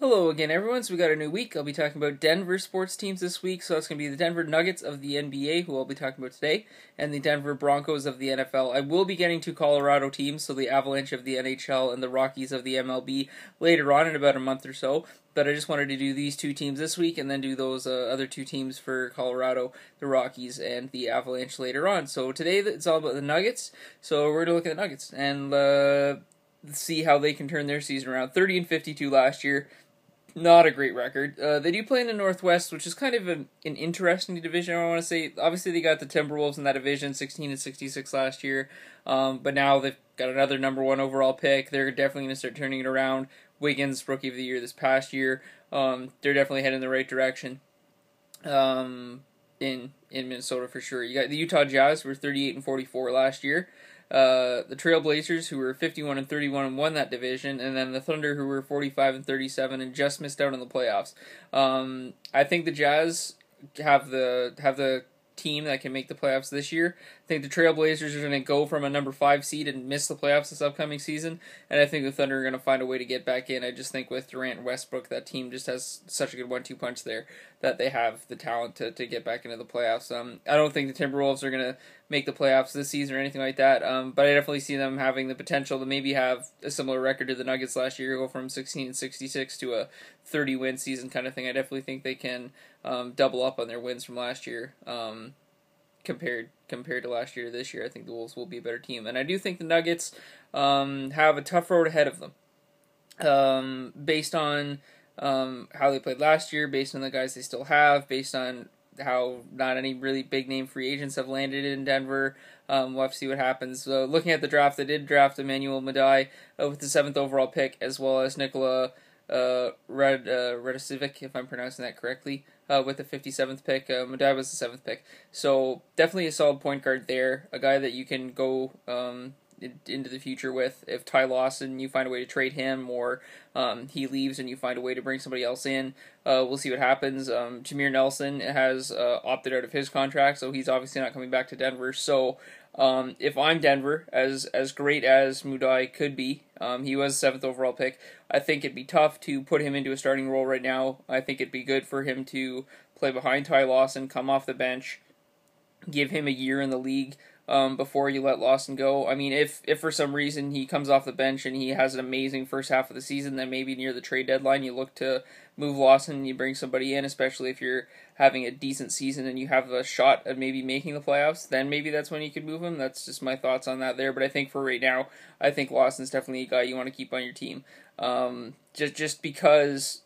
Hello again, everyone. So we got a new week. I'll be talking about Denver sports teams this week. So it's going to be the Denver Nuggets of the NBA, who I'll be talking about today, and the Denver Broncos of the NFL. I will be getting two Colorado teams, so the Avalanche of the NHL and the Rockies of the MLB later on in about a month or so. But I just wanted to do these two teams this week and then do those other two teams for Colorado, the Rockies, and the Avalanche later on. So today it's all about the Nuggets. So we're going to look at the Nuggets and see how they can turn their season around. 30-52 last year. Not a great record. They do play in the Northwest, which is kind of an interesting division, I want to say. Obviously, they got the Timberwolves in that division, 16-66 last year. But now they've got another number one overall pick. They're definitely going to start turning it around. Wiggins, Rookie of the Year this past year. They're definitely heading in the right direction in Minnesota for sure. You got the Utah Jazz, who were 38-44 last year. The Trailblazers, who were 51-31 and won that division, and then the Thunder, who were 45-37 and just missed out on the playoffs. I think the Jazz have the team that can make the playoffs this year. I think the Trailblazers are going to go from a number 5 seed and miss the playoffs this upcoming season, and I think the Thunder are going to find a way to get back in. I just think with Durant and Westbrook, that team just has such a good 1-2 punch there that they have the talent to get back into the playoffs. I don't think the Timberwolves are going to make the playoffs this season or anything like that, but I definitely see them having the potential to maybe have a similar record to the Nuggets last year, go from 16-66 to a 30-win season kind of thing. I definitely think they can double up on their wins from last year. Compared to last year to this year, I think the Wolves will be a better team. And I do think the Nuggets have a tough road ahead of them. Based on how they played last year, based on the guys they still have, based on how not any really big-name free agents have landed in Denver. We'll have to see what happens. Looking at the draft, they did draft Emmanuel Mudiay with the 7th overall pick, as well as Nikola Radosevich, if I'm pronouncing that correctly, with the 57th pick. Mudiay was the 7th pick. So definitely a solid point guard there, a guy that you can go into the future with. If Ty Lawson, you find a way to trade him, or he leaves and you find a way to bring somebody else in, we'll see what happens. Jameer Nelson has opted out of his contract, so he's obviously not coming back to Denver. So if I'm Denver, as great as Mudiay could be, he was the 7th overall pick, I think it'd be tough to put him into a starting role right now. I think it'd be good for him to play behind Ty Lawson, come off the bench, give him a year in the league before you let Lawson go. I mean, if for some reason he comes off the bench and he has an amazing first half of the season, then maybe near the trade deadline you look to move Lawson and you bring somebody in, especially if you're having a decent season and you have a shot at maybe making the playoffs, then maybe that's when you could move him. That's just my thoughts on that there. But I think for right now, I think Lawson's definitely a guy you want to keep on your team. Just because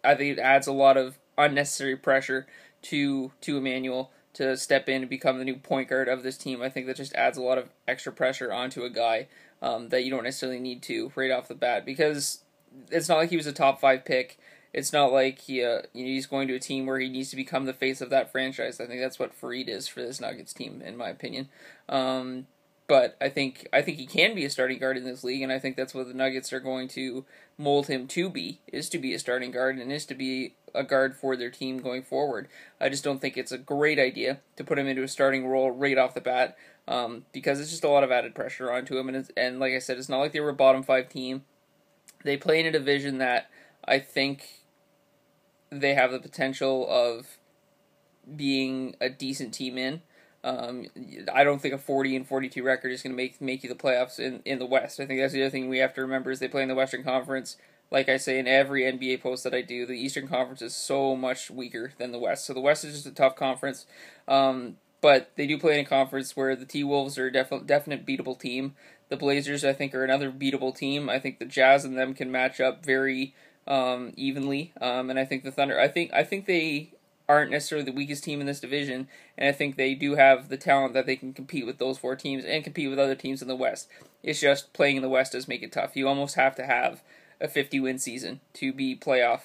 I think it adds a lot of unnecessary pressure to Emmanuel to step in and become the new point guard of this team. I think that just adds a lot of extra pressure onto a guy that you don't necessarily need to right off the bat, because it's not like he was a top 5 pick. It's not like he's going to a team where he needs to become the face of that franchise. I think that's what Fareed is for this Nuggets team, in my opinion. But I think he can be a starting guard in this league, and I think that's what the Nuggets are going to mold him to be, is to be a starting guard and is to be a guard for their team going forward. I just don't think it's a great idea to put him into a starting role right off the bat, because it's just a lot of added pressure onto him. And like I said, it's not like they were a bottom 5 team. They play in a division that I think they have the potential of being a decent team in. I don't think a 40-42 record is going to make you the playoffs in the West. I think that's the other thing we have to remember, is they play in the Western Conference. Like I say in every NBA post that I do, the Eastern Conference is so much weaker than the West. So the West is just a tough conference. But they do play in a conference where the T-Wolves are a definite beatable team. The Blazers, I think, are another beatable team. I think the Jazz and them can match up very evenly. And I think the Thunder, I think they aren't necessarily the weakest team in this division, and I think they do have the talent that they can compete with those 4 teams and compete with other teams in the West. It's just playing in the West does make it tough. You almost have to have a 50-win season to be playoff,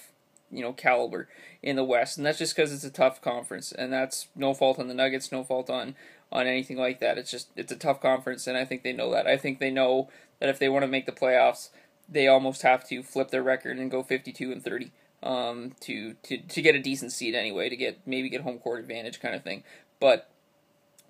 caliber in the West, and that's just because it's a tough conference, and that's no fault on the Nuggets, no fault on anything like that. It's a tough conference, and I think they know that. I think they know that if they want to make the playoffs, they almost have to flip their record and go 52-30. To get a decent seed anyway, to get home court advantage kind of thing. But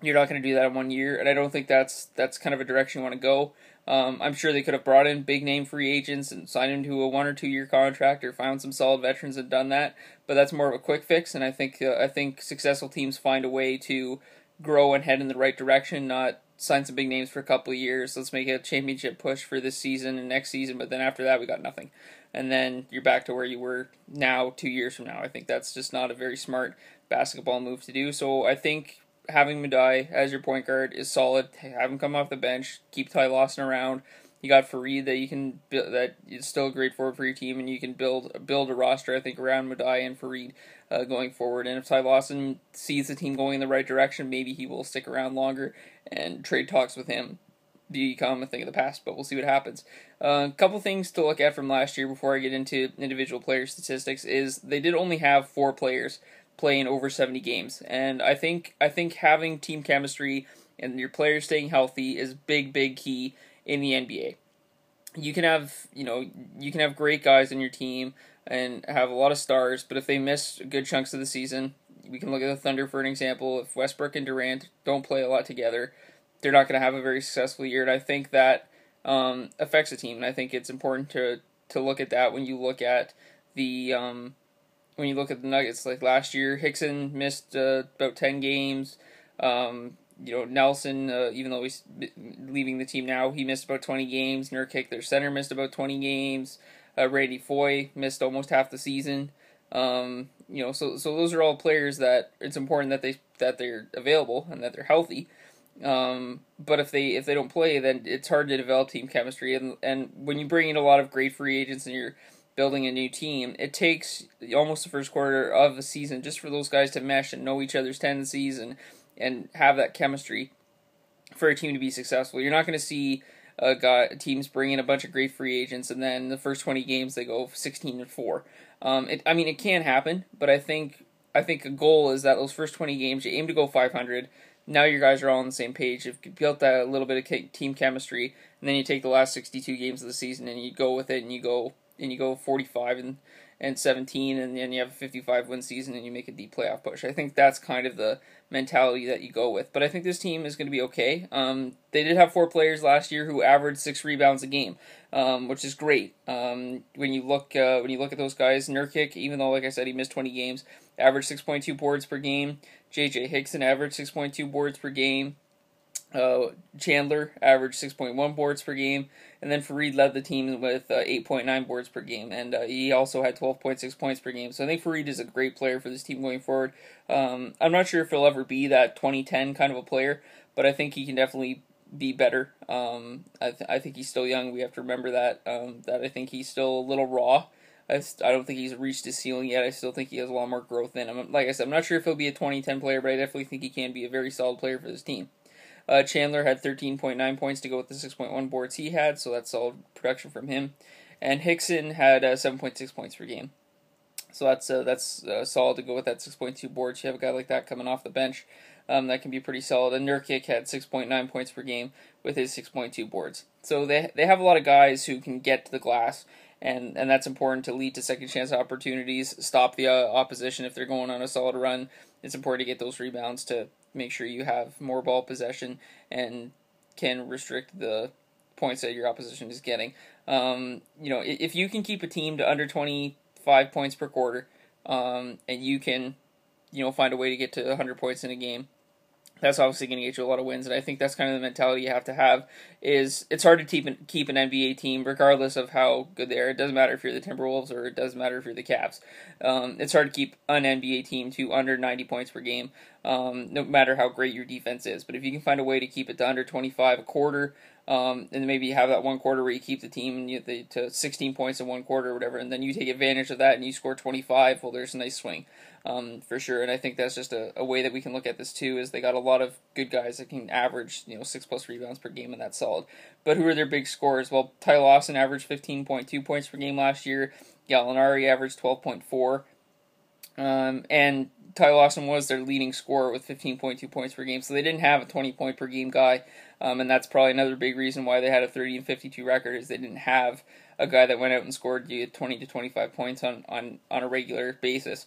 You're not going to do that in 1 year, and I don't think that's kind of a direction you want to go. I'm sure they could have brought in big name free agents and signed into a 1 or 2 year contract, or found some solid veterans and done that. But that's more of a quick fix, and I think successful teams find a way to grow and head in the right direction, not sign some big names for a couple of years. Let's make a championship push for this season and next season, but then after that we got nothing, and then you're back to where you were now 2 years from now. I think that's just not a very smart basketball move to do. So I think having Madai as your point guard is solid. Have him come off the bench, keep Ty Lawson around. You got Faried that you can that is still a great forward for your team, and you can build a roster, I think, around Madai and Faried going forward. And if Ty Lawson sees the team going in the right direction, maybe he will stick around longer, and trade talks with him become a thing of the past. But we'll see what happens. A couple things to look at from last year before I get into individual player statistics is they did only have 4 players playing over 70 games, and I think having team chemistry and your players staying healthy is big key in the NBA. You can have great guys in your team and have a lot of stars, but if they miss good chunks of the season, we can look at the Thunder for an example. If Westbrook and Durant don't play a lot together, they're not going to have a very successful year, and I think that affects a team. And I think it's important to look at that when you look at the Nuggets. Like last year, Hickson missed about 10 games. Nelson, even though he's leaving the team now, he missed about 20 games. Nurkic, their center, missed about 20 games. Randy Foye missed almost half the season. So those are all players that it's important that they're available and that they're healthy. But if they don't play, then it's hard to develop team chemistry. And when you bring in a lot of great free agents and you're building a new team, it takes almost the first quarter of the season just for those guys to mesh and know each other's tendencies and have that chemistry for a team to be successful. You're not going to see teams bring in a bunch of great free agents and then the first 20 games they go 16-4. It can happen, but I think a goal is that those first 20 games you aim to go 500. Now your guys are all on the same page. You've built that little bit of team chemistry, and then you take the last 62 games of the season and you go with it, and you go 45 and 17, and then you have a 55 win season and you make a deep playoff push. I think that's kind of the mentality that you go with. But I think this team is going to be okay. They did have 4 players last year who averaged 6 rebounds a game, which is great. When you look at those guys, Nurkic, even though like I said he missed 20 games, averaged 6.2 boards per game. J.J. Hickson averaged 6.2 boards per game. Chandler averaged 6.1 boards per game, and then Faried led the team with 8.9 boards per game, and he also had 12.6 points per game. So I think Faried is a great player for this team going forward. I'm not sure if he'll ever be that 2010 kind of a player, but I think he can definitely be better. I think he's still young. We have to remember that. That I think he's still a little raw. I don't think he's reached his ceiling yet. I still think he has a lot more growth in him. Like I said, I'm not sure if he'll be a 2010 player, but I definitely think he can be a very solid player for this team. Chandler had 13.9 points to go with the 6.1 boards he had, so that's solid production from him. And Hickson had 7.6 points per game. So that's solid to go with that 6.2 boards. You have a guy like that coming off the bench. That can be pretty solid. And Nurkic had 6.9 points per game with his 6.2 boards. So they have a lot of guys who can get to the glass, and that's important to lead to second chance opportunities, stop the opposition if they're going on a solid run. It's important to get those rebounds to make sure you have more ball possession and can restrict the points that your opposition is getting. If you can keep a team to under 25 points per quarter, and you can, find a way to get to 100 points in a game, that's obviously going to get you a lot of wins. And I think that's kind of the mentality you have to have. Is it's hard to keep an NBA team regardless of how good they are. It doesn't matter if you're the Timberwolves or it doesn't matter if you're the Cavs. It's hard to keep an NBA team to under 90 points per game, no matter how great your defense is. But if you can find a way to keep it to under 25 a quarter, and maybe you have that one quarter where you keep the team to 16 points in one quarter or whatever, and then you take advantage of that and you score 25, well, there's a nice swing. For sure, and I think that's just a way that we can look at this too, is they got a lot of good guys that can average 6+ rebounds per game, and that's solid. But who are their big scorers? Well, Ty Lawson averaged 15.2 points per game last year. Gallinari averaged 12.4, and Ty Lawson was their leading scorer with 15.2 points per game, so they didn't have a 20-point per game guy, and that's probably another big reason why they had a 30-52 record, is they didn't have a guy that went out and scored you 20 to 25 points on a regular basis.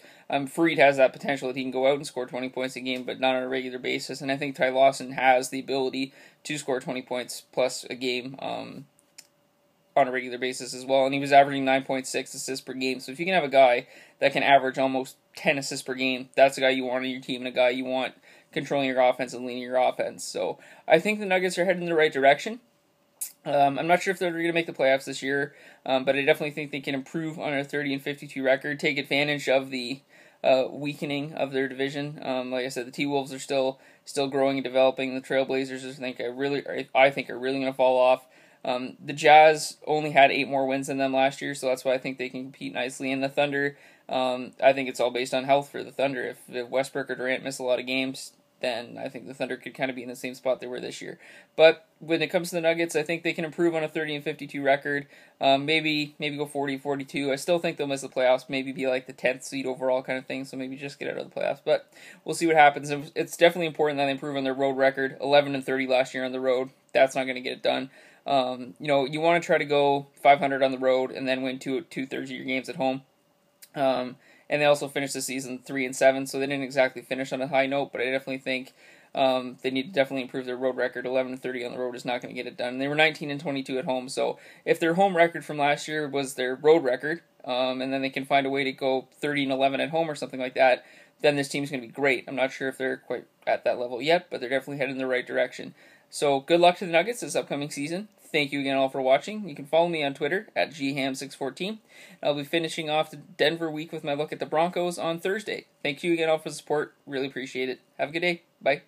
Fried has that potential that he can go out and score 20 points a game, but not on a regular basis. And I think Ty Lawson has the ability to score 20 points plus a game on a regular basis as well. And he was averaging 9.6 assists per game. So if you can have a guy that can average almost 10 assists per game, that's a guy you want on your team and a guy you want controlling your offense and leading your offense. So I think the Nuggets are heading in the right direction. I'm not sure if they're going to make the playoffs this year, but I definitely think they can improve on a 30-52 record, take advantage of the weakening of their division. Like I said, the T-Wolves are still growing and developing. The Trailblazers, I think are really going to fall off. The Jazz only had 8 more wins than them last year, so that's why I think they can compete nicely. And the Thunder, I think it's all based on health for the Thunder. If Westbrook or Durant miss a lot of games, then I think the Thunder could kind of be in the same spot they were this year. But when it comes to the Nuggets, I think they can improve on a 30-52 record. Maybe go 40-42. I still think they'll miss the playoffs. Maybe be like the 10th seed overall kind of thing. So maybe just get out of the playoffs. But we'll see what happens. It's definitely important that they improve on their road record. 11-30 last year on the road. That's not going to get it done. You want to try to go 500 on the road and then win two-thirds of your games at home. And they also finished the season 3-7, so they didn't exactly finish on a high note. But I definitely think they need to definitely improve their road record. 11-30 on the road is not going to get it done. And they were 19-22 at home. So if their home record from last year was their road record, and then they can find a way to go 30-11 at home or something like that, then this team's going to be great. I'm not sure if they're quite at that level yet, but they're definitely heading in the right direction. So good luck to the Nuggets this upcoming season. Thank you again all for watching. You can follow me on Twitter at GHAM614. I'll be finishing off the Denver week with my look at the Broncos on Thursday. Thank you again all for the support. Really appreciate it. Have a good day. Bye.